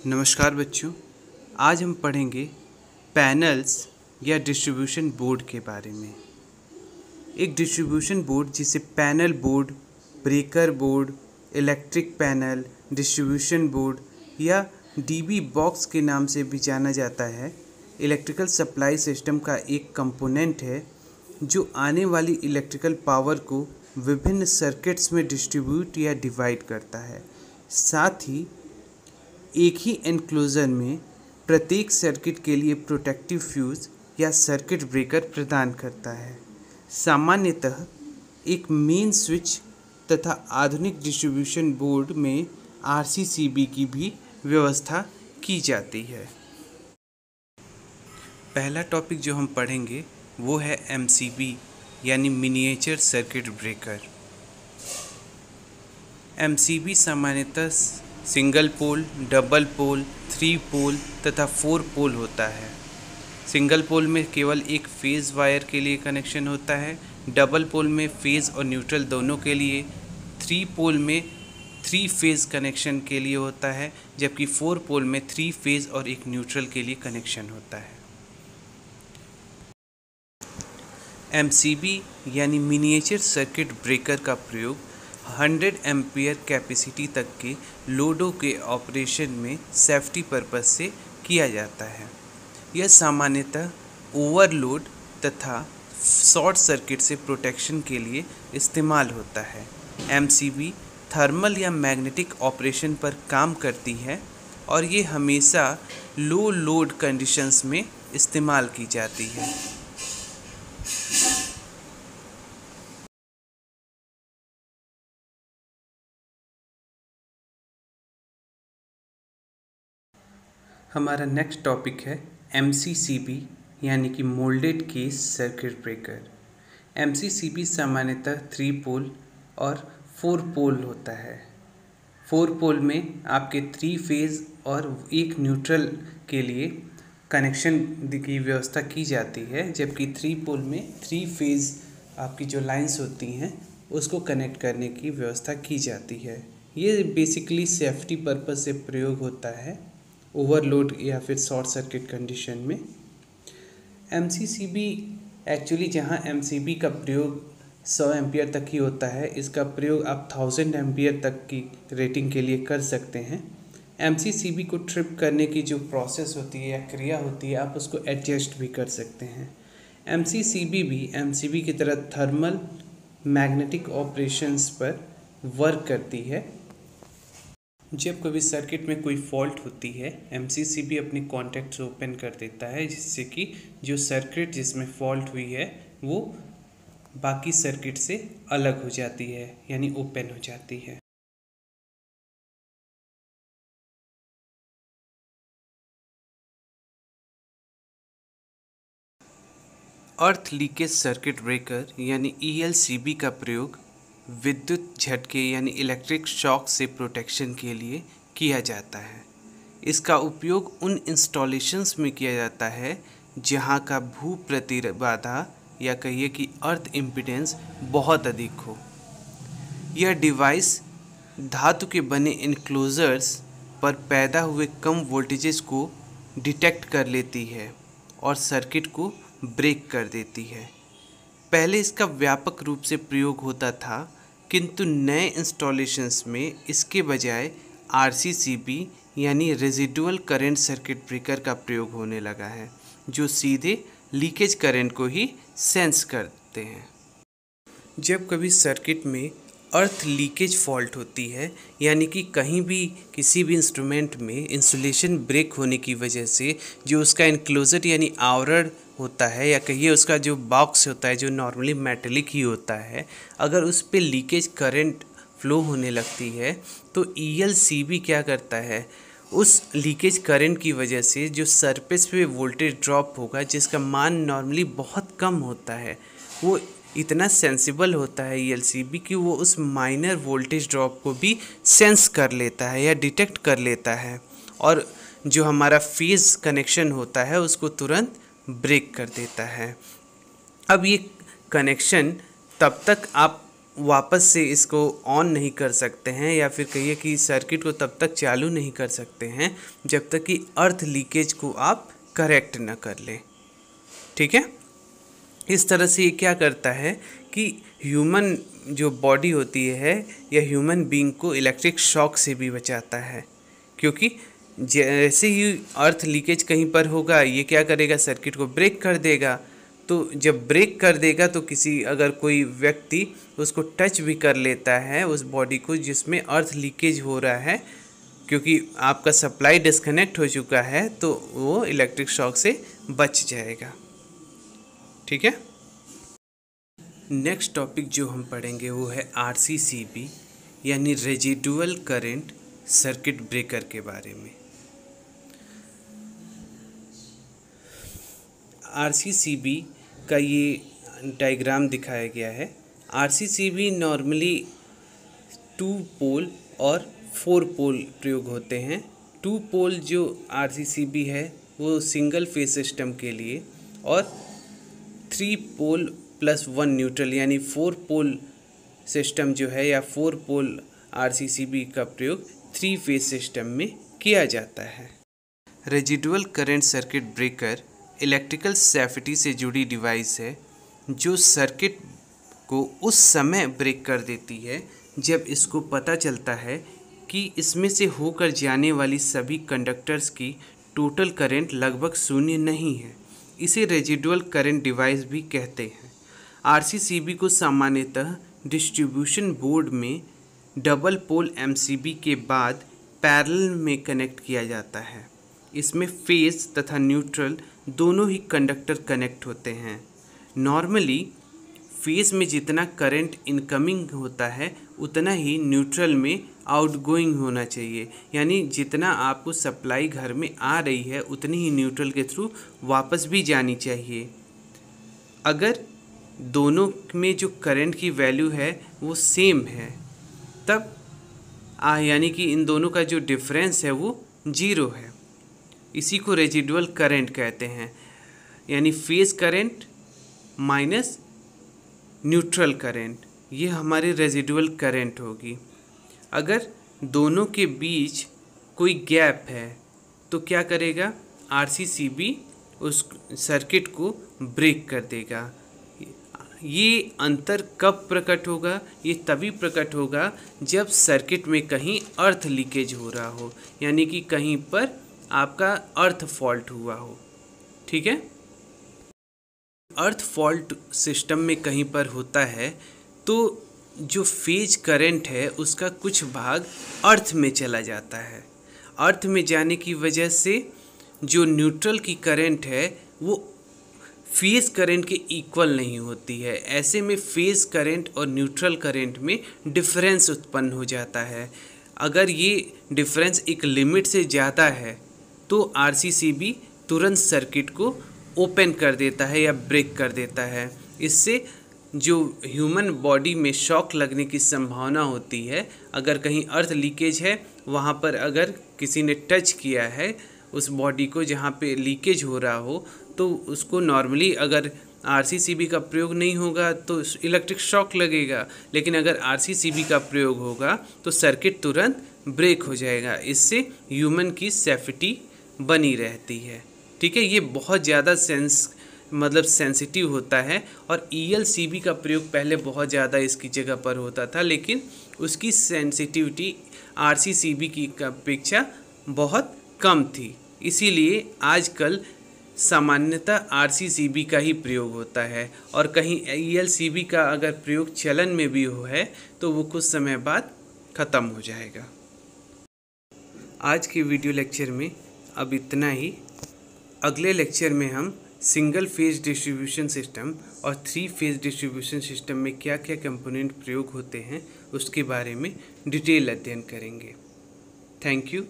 नमस्कार बच्चों, आज हम पढ़ेंगे पैनल्स या डिस्ट्रीब्यूशन बोर्ड के बारे में। एक डिस्ट्रीब्यूशन बोर्ड जिसे panel board, breaker board, electric panel, distribution board या डीबी बॉक्स के नाम से भी जाना जाता है, इलेक्ट्रिकल सप्लाई सिस्टम का एक कंपोनेंट है जो आने वाली इलेक्ट्रिकल पावर को विभिन्न सर्किट्स में डिस्ट्रीब्यूट या डिवाइड करता है। साथ ही एक ही एनक्लोजर में प्रत्येक सर्किट के लिए प्रोटेक्टिव फ्यूज या सर्किट ब्रेकर प्रदान करता है। सामान्यतः एक मेन स्विच तथा आधुनिक डिस्ट्रीब्यूशन बोर्ड में आरसीसीबी की भी व्यवस्था की जाती है। पहला टॉपिक जो हम पढ़ेंगे वो है एमसीबी यानी मिनिएचर सर्किट ब्रेकर। एमसीबी सामान्यतः सिंगल पोल, डबल पोल, 3 पोल तथा 4 पोल होता है। सिंगल पोल में केवल एक फेज़ वायर के लिए कनेक्शन होता है, डबल पोल में फेज़ और न्यूट्रल दोनों के लिए, 3 पोल में 3 फेज़ कनेक्शन के लिए होता है, जबकि 4 पोल में 3 फेज़ और एक न्यूट्रल के लिए कनेक्शन होता है। एमसीबी यानी मिनिएचर सर्किट ब्रेकर का प्रयोग 100 एम्पियर कैपेसिटी तक के लोडों के ऑपरेशन में सेफ्टी पर्पस से किया जाता है। यह सामान्यतः ओवरलोड तथा शॉर्ट सर्किट से प्रोटेक्शन के लिए इस्तेमाल होता है। एमसीबी थर्मल या मैग्नेटिक ऑपरेशन पर काम करती है और ये हमेशा लो लोड कंडीशंस में इस्तेमाल की जाती है। हमारा नेक्स्ट टॉपिक है एमसीसीबी यानी कि moulded case circuit breaker. MCCB सामान्यतः 3 पोल और 4 पोल होता है। 4 पोल में आपके 3 फेज़ और एक न्यूट्रल के लिए कनेक्शन की व्यवस्था की जाती है, जबकि 3 पोल में 3 फेज़ आपकी जो लाइंस होती हैं उसको कनेक्ट करने की व्यवस्था की जाती है। ये बेसिकली सेफ्टी पर्पस से प्रयोग होता है ओवरलोड या फिर शॉर्ट सर्किट कंडीशन में। एमसीसीबी एक्चुअली जहां एमसीबी का प्रयोग 100 एम्पियर तक ही होता है, इसका प्रयोग आप 1000 एम्पियर तक की रेटिंग के लिए कर सकते हैं। एमसीसीबी को ट्रिप करने की जो प्रोसेस होती है या क्रिया होती है, आप उसको एडजस्ट भी कर सकते हैं। एमसीसीबी भी एमसीबी की तरह थर्मल मैग्नेटिक ऑपरेशंस पर वर्क करती है। जब कभी सर्किट में कोई फॉल्ट होती है, एमसीसीबी अपने कॉन्टैक्ट्स ओपन कर देता है, जिससे कि जो सर्किट जिसमें फॉल्ट हुई है वो बाकी सर्किट से अलग हो जाती है यानी ओपन हो जाती है। अर्थ लीकेज सर्किट ब्रेकर यानी ईएलसीबी का प्रयोग विद्युत झटके यानी इलेक्ट्रिक शॉक से प्रोटेक्शन के लिए किया जाता है। इसका उपयोग उन इंस्टॉलेशंस में किया जाता है जहां का भू प्रतिबाधा या कहिए कि अर्थ इम्पीडेंस बहुत अधिक हो। यह डिवाइस धातु के बने इनक्लोजर्स पर पैदा हुए कम वोल्टेजेस को डिटेक्ट कर लेती है और सर्किट को ब्रेक कर देती है। पहले इसका व्यापक रूप से प्रयोग होता था, किंतु नए इंस्टॉलेशंस में इसके बजाय आरसीसीबी यानी रेजिडुअल करंट सर्किट ब्रेकर का प्रयोग होने लगा है, जो सीधे लीकेज करंट को ही सेंस करते हैं। जब कभी सर्किट में अर्थ लीकेज फॉल्ट होती है, यानी कि कहीं भी किसी भी इंस्ट्रूमेंट में इंसुलेशन ब्रेक होने की वजह से जो उसका इनक्लोजर यानी आवरण होता है या कहिए उसका जो बॉक्स होता है जो नॉर्मली मेटेलिक ही होता है, अगर उस पे लीकेज करंट फ्लो होने लगती है तो ईएलसीबी क्या करता है, उस लीकेज करंट की वजह से जो सरफेस पे वोल्टेज ड्रॉप होगा जिसका मान नॉर्मली बहुत कम होता है, वो इतना सेंसिबल होता है ईएलसीबी कि वो उस माइनर वोल्टेज ड्रॉप को भी सेंस कर लेता है या डिटेक्ट कर लेता है और जो हमारा फेज़ कनेक्शन होता है उसको तुरंत ब्रेक कर देता है। अब ये कनेक्शन तब तक आप वापस से इसको ऑन नहीं कर सकते हैं, या फिर कहिए कि सर्किट को तब तक चालू नहीं कर सकते हैं जब तक कि अर्थ लीकेज को आप करेक्ट ना कर लें। ठीक है, इस तरह से ये क्या करता है कि ह्यूमन जो बॉडी होती है या ह्यूमन बीइंग को इलेक्ट्रिक शॉक से भी बचाता है, क्योंकि जैसे ही अर्थ लीकेज कहीं पर होगा ये क्या करेगा, सर्किट को ब्रेक कर देगा। तो जब ब्रेक कर देगा तो अगर कोई व्यक्ति उसको टच भी कर लेता है उस बॉडी को जिसमें अर्थ लीकेज हो रहा है, क्योंकि आपका सप्लाई डिस्कनेक्ट हो चुका है, तो वो इलेक्ट्रिक शॉक से बच जाएगा। ठीक है, नेक्स्ट टॉपिक जो हम पढ़ेंगे वो है RCCB यानी रेजिडुअल करंट सर्किट ब्रेकर के बारे में। RCCB का ये डायग्राम दिखाया गया है। RCCB नॉर्मली 2 पोल और 4 पोल प्रयोग होते हैं। 2 पोल जो RCCB है वो सिंगल फेज सिस्टम के लिए, और 3 पोल प्लस 1 न्यूट्रल यानी 4 पोल सिस्टम जो है या 4 पोल RCCB का प्रयोग 3 फेज सिस्टम में किया जाता है। Residual current circuit breaker electrical safety से जुड़ी डिवाइस है जो सर्किट को उस समय ब्रेक कर देती है जब इसको पता चलता है कि इसमें से होकर जाने वाली सभी कंडक्टर्स की टोटल करंट लगभग शून्य नहीं है। इसे रेजिडुअल करंट डिवाइस भी कहते हैं। RCCB को सामान्यतः डिस्ट्रीब्यूशन बोर्ड में डबल पोल MCB के बाद पैरेलल में कनेक्ट किया जाता है। इसमें फेज तथा न्यूट्रल दोनों ही कंडक्टर कनेक्ट होते हैं। नॉर्मली फेज में जितना करंट इनकमिंग होता है उतना ही न्यूट्रल में आउटगोइंग होना चाहिए, यानी जितना आपको सप्लाई घर में आ रही है उतनी ही न्यूट्रल के थ्रू वापस भी जानी चाहिए। अगर दोनों में जो करंट की वैल्यू है वो सेम है तब यानी कि इन दोनों का जो डिफरेंस है वो 0 है। इसी को रेजिडुअल करंट कहते हैं, यानी phase current minus neutral current, ये हमारी रेजिडुअल करंट होगी। अगर दोनों के बीच कोई गैप है तो क्या करेगा, RCCB उस सर्किट को ब्रेक कर देगा। ये अंतर कब प्रकट होगा, ये तभी प्रकट होगा जब सर्किट में कहीं अर्थ लीकेज हो रहा हो, यानी कि कहीं पर आपका अर्थ फॉल्ट हुआ हो। ठीक है, अर्थ फॉल्ट सिस्टम में कहीं पर होता है तो जो फेज करंट है उसका कुछ भाग अर्थ में चला जाता है। अर्थ में जाने की वजह से जो न्यूट्रल की करंट है वो फेज करंट के इक्वल नहीं होती है। ऐसे में फेज करंट और न्यूट्रल करंट में डिफरेंस उत्पन्न हो जाता है। अगर ये डिफरेंस एक लिमिट से ज़्यादा है तो RCCB तुरंत सर्किट को ओपन कर देता है या ब्रेक कर देता है। इससे जो ह्यूमन बॉडी में शॉक लगने की संभावना होती है, अगर कहीं अर्थ लीकेज है वहाँ पर अगर किसी ने टच किया है उस बॉडी को जहाँ पे लीकेज हो रहा हो तो उसको नॉर्मली अगर RCCB का प्रयोग नहीं होगा तो इलेक्ट्रिक शॉक लगेगा, लेकिन अगर RCCB का प्रयोग होगा तो सर्किट तुरंत ब्रेक हो जाएगा। इससे ह्यूमन की सेफ्टी बनी रहती है। ठीक है, ये बहुत ज़्यादा सेंसिटिव होता है और ELCB का प्रयोग पहले बहुत ज़्यादा इसकी जगह पर होता था, लेकिन उसकी सेंसिटिविटी RCCB की अपेक्षा बहुत कम थी। इसीलिए आजकल सामान्यतः RCCB का ही प्रयोग होता है, और कहीं ELCB का अगर प्रयोग चलन में भी है तो वो कुछ समय बाद ख़त्म हो जाएगा। आज के वीडियो लेक्चर में अब इतना ही। अगले लेक्चर में हम सिंगल फेज डिस्ट्रीब्यूशन सिस्टम और 3 फेज डिस्ट्रीब्यूशन सिस्टम में क्या क्या कंपोनेंट प्रयोग होते हैं उसके बारे में डिटेल अध्ययन करेंगे। Thank you.